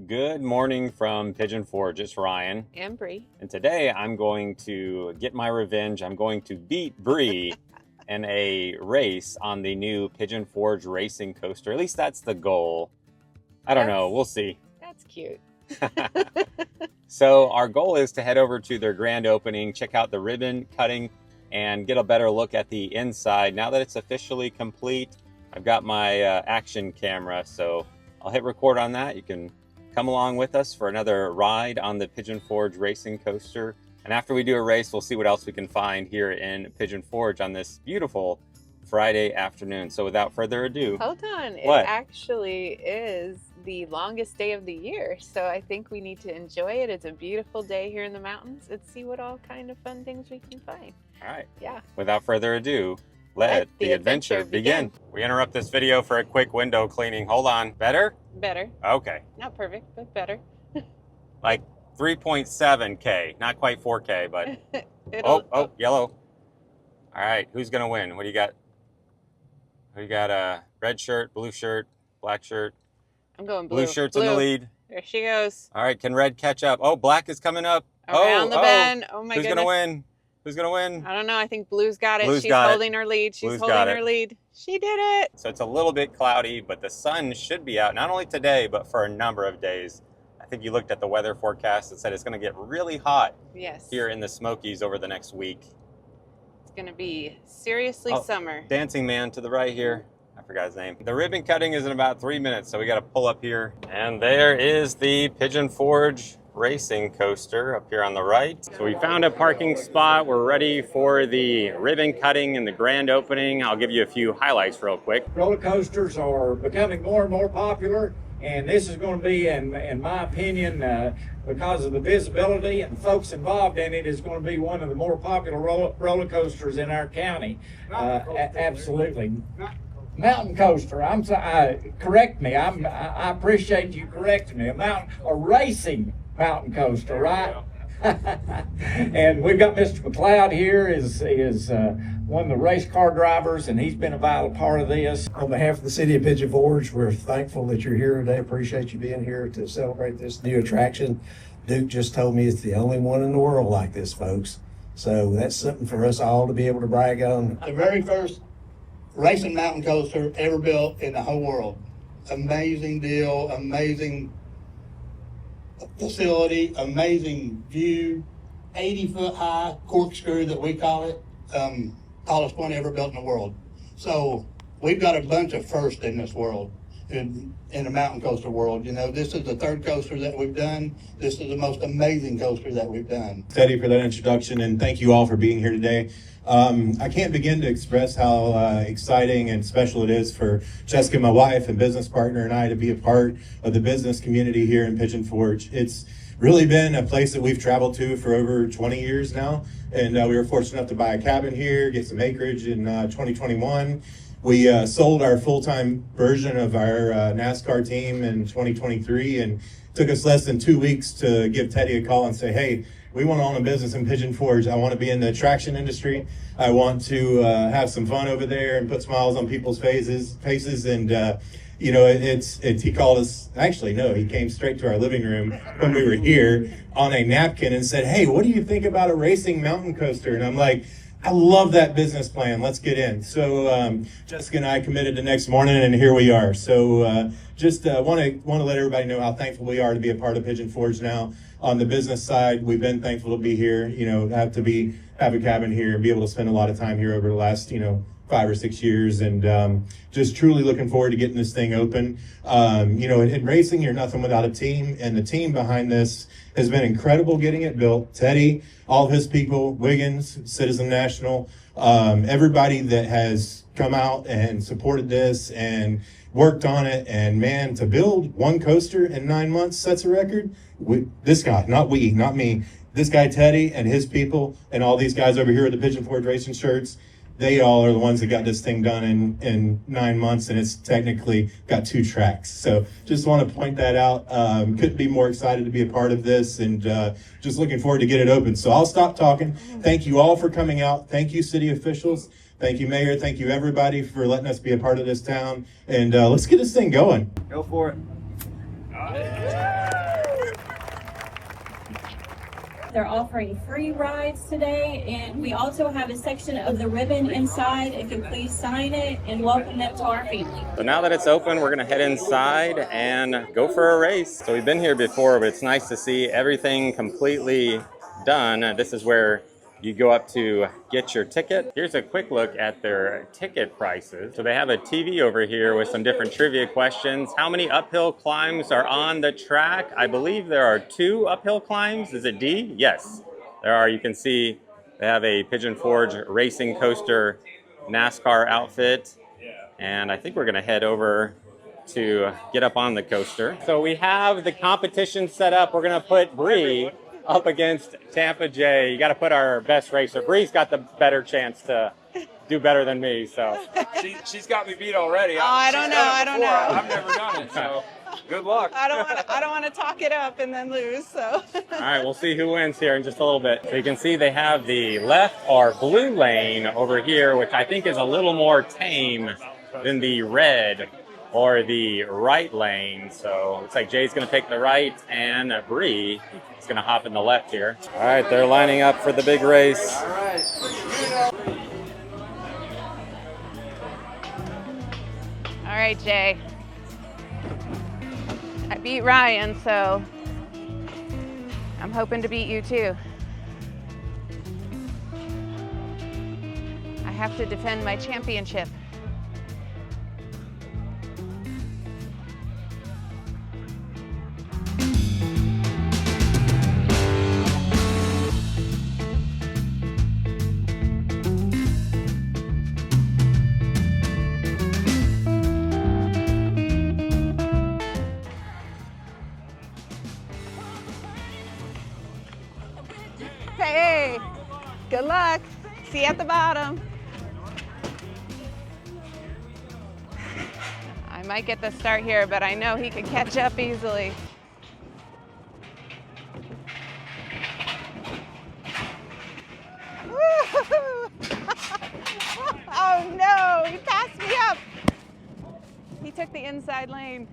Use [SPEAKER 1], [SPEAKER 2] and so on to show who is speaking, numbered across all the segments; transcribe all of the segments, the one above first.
[SPEAKER 1] Good morning from Pigeon Forge. It's Ryan.
[SPEAKER 2] And Brie.
[SPEAKER 1] And today I'm going to get my revenge. I'm going to beat Brie in a race on the new Pigeon Forge racing coaster. At least that's the goal. I don't know. We'll see.
[SPEAKER 2] That's cute.
[SPEAKER 1] So our goal is to head over to their grand opening, check out the ribbon cutting, and get a better look at the inside. Now that it's officially complete, I've got my action camera, so I'll hit record on that. You can come along with us for another ride on the Pigeon Forge racing coaster. And after we do a race, we'll see what else we can find here in Pigeon Forge on this beautiful Friday afternoon. So without further ado.
[SPEAKER 2] Hold on.
[SPEAKER 1] What?
[SPEAKER 2] It actually is the longest day of the year. So I think we need to enjoy it. It's a beautiful day here in the mountains. Let's see what all kind of fun things we can find.
[SPEAKER 1] All right.
[SPEAKER 2] Yeah.
[SPEAKER 1] Without further ado, let the adventure begin. We interrupt this video for a quick window cleaning. Hold on. Better?
[SPEAKER 2] Better.
[SPEAKER 1] Okay.
[SPEAKER 2] Not perfect, but better.
[SPEAKER 1] Like 3.7K. Not quite 4K, but...
[SPEAKER 2] Oh,
[SPEAKER 1] yellow. All right. Who's going to win? What do you got? Who you got? A red shirt, blue shirt, black shirt?
[SPEAKER 2] I'm going blue.
[SPEAKER 1] Blue shirt's in the lead.
[SPEAKER 2] There she goes.
[SPEAKER 1] All right. Can red catch up? Oh, black is coming up.
[SPEAKER 2] Around the bend. Oh, my
[SPEAKER 1] Who's
[SPEAKER 2] goodness.
[SPEAKER 1] Who's going to win? Who's going to win?
[SPEAKER 2] I don't know. I think Blue's got it.
[SPEAKER 1] Blue's
[SPEAKER 2] She's
[SPEAKER 1] got
[SPEAKER 2] holding her lead. She's
[SPEAKER 1] Blue's
[SPEAKER 2] holding
[SPEAKER 1] got
[SPEAKER 2] her
[SPEAKER 1] it.
[SPEAKER 2] lead. She did it.
[SPEAKER 1] So it's a little bit cloudy, but the sun should be out, not only today, but for a number of days. I think you looked at the weather forecast and said it's going to get really hot
[SPEAKER 2] Yes.
[SPEAKER 1] here in the Smokies over the next week.
[SPEAKER 2] It's going to be seriously summer.
[SPEAKER 1] Dancing man to the right here. I forgot his name. The ribbon cutting is in about 3 minutes, so we got to pull up here. And there is the Pigeon Forge racing coaster up here on the right. So we found a parking spot. We're ready for the ribbon cutting and the grand opening. I'll give you a few highlights real quick.
[SPEAKER 3] Roller coasters are becoming more and more popular, and this is going to be, in my opinion, because of the visibility and the folks involved in it, is going to be one of the more popular roller coasters in our county. Absolutely. Mountain coaster. I'm sorry. Correct me. I appreciate you correcting me. A racing mountain coaster, right? And we've got Mr. McLeod here, is one of the race car drivers, and he's been a vital part of this.
[SPEAKER 4] On behalf of the city of Pigeon Forge, we're thankful that you're here today. Appreciate you being here to celebrate this new attraction. Duke just told me it's the only one in the world like this, folks. So that's something for us all to be able to brag on.
[SPEAKER 5] The very first racing mountain coaster ever built in the whole world. Amazing deal, amazing facility, amazing view, 80-foot high corkscrew that we call it, tallest one ever built in the world. So we've got a bunch of firsts in this world, in the mountain coaster world. You know, this is the third coaster that we've done. This is the most amazing coaster that we've done.
[SPEAKER 6] Teddy, for that introduction, and thank you all for being here today. I can't begin to express how exciting and special it is for Jessica, my wife and business partner, and I to be a part of the business community here in Pigeon Forge. It's really been a place that we've traveled to for over 20 years now, and we were fortunate enough to buy a cabin here, get some acreage in 2021. We sold our full-time version of our NASCAR team in 2023, and it took us less than 2 weeks to give Teddy a call and say, hey, we want to own a business in Pigeon Forge. I want to be in the attraction industry. I want to have some fun over there and put smiles on people's faces. And you know, he called us. Actually, no, he came straight to our living room when we were here on a napkin and said, "Hey, what do you think about a racing mountain coaster?" And I'm like, I love that business plan. Let's get in. So Jessica and I committed the next morning, and here we are. So just want to let everybody know how thankful we are to be a part of Pigeon Forge now. On the business side, we've been thankful to be here. You know, have a cabin here and be able to spend a lot of time here over the last 5 or 6 years, and just truly looking forward to getting this thing open. You know, in racing, you're nothing without a team, and the team behind this has been incredible getting it built. Teddy, all of his people, Wiggins, Citizen National, everybody that has come out and supported this and worked on it. And man, to build one coaster in 9 months sets a record. This guy, not me, this guy Teddy and his people and all these guys over here with the Pigeon Forge racing shirts, they all are the ones that got this thing done in 9 months, and it's technically got 2 tracks. So just want to point that out. Couldn't be more excited to be a part of this, and just looking forward to get it open. So I'll stop talking. Thank you all for coming out. Thank you, city officials. Thank you, Mayor. Thank you, everybody, for letting us be a part of this town. And let's get this thing going.
[SPEAKER 3] Go for it.
[SPEAKER 7] They're offering free rides today, and we also have a section of the ribbon inside. If you please sign it and welcome them to our family.
[SPEAKER 1] So now that it's open, we're gonna head inside and go for a race. So we've been here before, but it's nice to see everything completely done. This is where you go up to get your ticket. Here's a quick look at their ticket prices. So they have a TV over here with some different trivia questions. How many uphill climbs are on the track? I believe there are 2 uphill climbs. Is it D? Yes, there are. You can see they have a Pigeon Forge racing coaster NASCAR outfit. And I think we're gonna head over to get up on the coaster. So we have the competition set up. We're gonna put Brie up against Tampa J. You gotta put our best racer. Brie's got the better chance to do better than me, so.
[SPEAKER 8] She's got me beat already.
[SPEAKER 2] Oh, I don't know.
[SPEAKER 8] I've never done it, so good luck.
[SPEAKER 2] I don't want to talk it up and then lose, so.
[SPEAKER 1] All right, we'll see who wins here in just a little bit. So you can see they have the left or blue lane over here, which I think is a little more tame than the red or the right lane. So looks like Jay's gonna pick the right and Brie is gonna hop in the left here. All right, they're lining up for the big race.
[SPEAKER 8] All right.
[SPEAKER 2] All right, Jay. I beat Ryan, so I'm hoping to beat you too. I have to defend my championship. Hey, good luck. See you at the bottom. I might get the start here, but I know he could catch up easily. Woo-hoo-hoo. Oh no, he passed me up. He took the inside lane.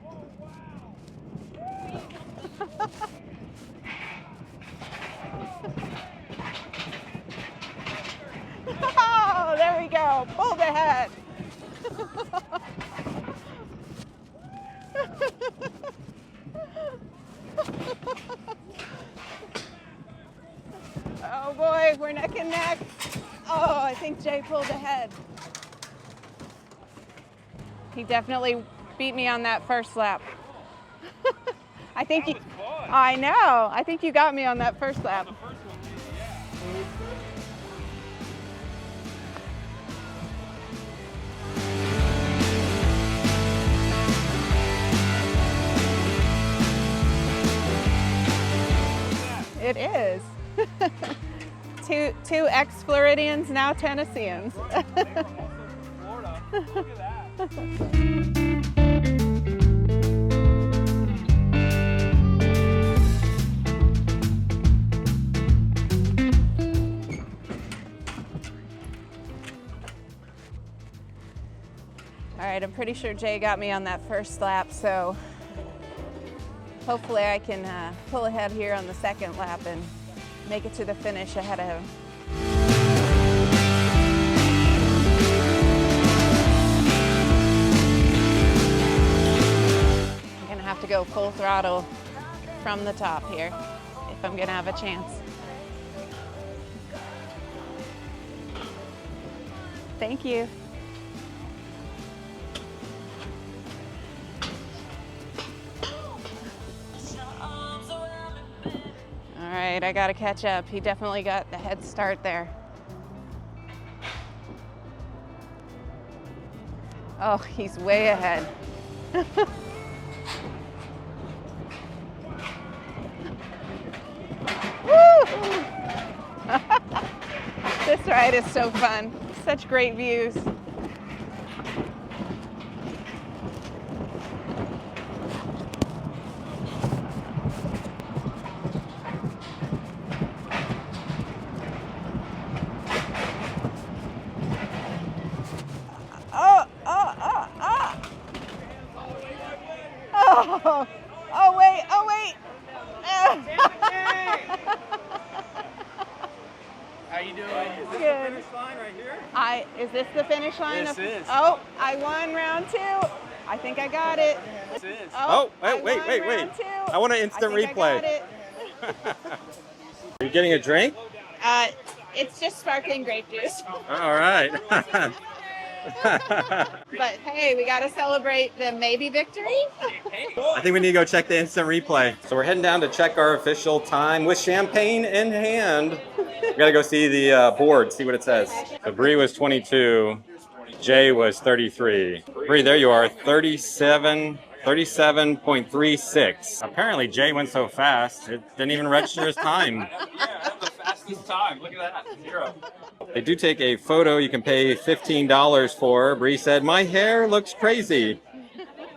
[SPEAKER 2] Oh, there we go. Pulled ahead. Oh boy, we're neck and neck. Oh, I think Jay pulled ahead. He definitely beat me on that first lap. I think you, I know. I think you got me on that first lap. It is. two ex-Floridians, now Tennesseans. All right, I'm pretty sure Jay got me on that first lap, so hopefully I can pull ahead here on the second lap and make it to the finish ahead of him. I'm gonna have to go full throttle from the top here if I'm gonna have a chance. Thank you. All right, I gotta catch up. He definitely got the head start there. Oh, he's way ahead. Woo! This ride is so fun. Such great views. Is this the finish line?
[SPEAKER 1] This is.
[SPEAKER 2] Oh, I won round 2. I think I got it.
[SPEAKER 1] This is.
[SPEAKER 2] Oh,
[SPEAKER 1] wait.
[SPEAKER 2] round 2.
[SPEAKER 1] I want an instant
[SPEAKER 2] I think
[SPEAKER 1] replay.
[SPEAKER 2] I got it.
[SPEAKER 1] Are you getting a drink?
[SPEAKER 2] It's just sparkling grape juice.
[SPEAKER 1] All right.
[SPEAKER 2] But hey, we got to celebrate the maybe victory.
[SPEAKER 1] I think we need to go check the instant replay. So we're heading down to check our official time with champagne in hand. We gotta go see the board, see what it says. So Brie was 22, Jay was 33. Brie, there you are, 37.36. Apparently Jay went so fast, it didn't even register his time.
[SPEAKER 8] Yeah, that's the fastest time. Look at that. 0.
[SPEAKER 1] They do take a photo you can pay $15 for. Brie said, my hair looks crazy.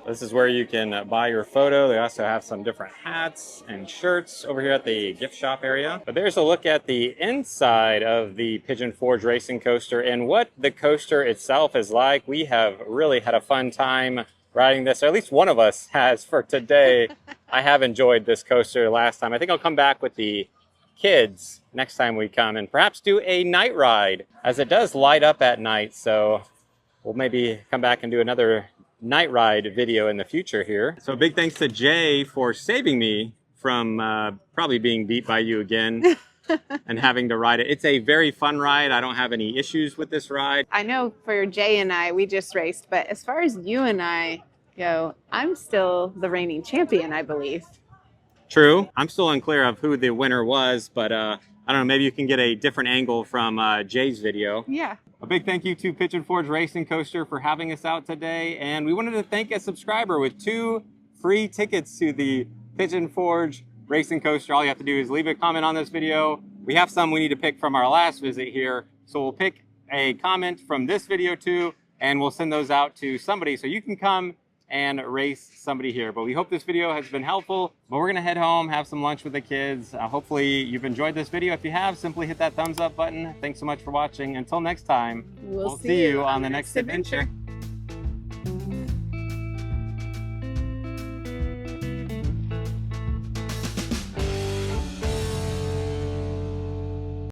[SPEAKER 1] This is where you can buy your photo. They also have some different hats and shirts over here at the gift shop area. But there's a look at the inside of the Pigeon Forge racing coaster and what the coaster itself is like. We have really had a fun time riding this, or at least one of us has for today. I have enjoyed this coaster last time. I think I'll come back with the kids next time we come and perhaps do a night ride, as it does light up at night. So we'll maybe come back and do another night ride video in the future here. So big thanks to Jay for saving me from probably being beat by you again and having to ride it. It's a very fun ride. I don't have any issues with this ride.
[SPEAKER 2] I know for Jay and I, we just raced, but as far as you and I go, I'm still the reigning champion, I believe.
[SPEAKER 1] True. I'm still unclear of who the winner was, but I don't know, maybe you can get a different angle from Jay's video.
[SPEAKER 2] Yeah.
[SPEAKER 1] A big thank you to Pigeon Forge Racing Coaster for having us out today. And we wanted to thank a subscriber with 2 free tickets to the Pigeon Forge Racing Coaster. All you have to do is leave a comment on this video. We have some we need to pick from our last visit here. So we'll pick a comment from this video too, and we'll send those out to somebody so you can come and race somebody here. But we hope this video has been helpful. But we're gonna head home, have some lunch with the kids. Hopefully you've enjoyed this video. If you have, simply hit that thumbs up button. Thanks so much for watching. Until next time, we'll see you on the next adventure.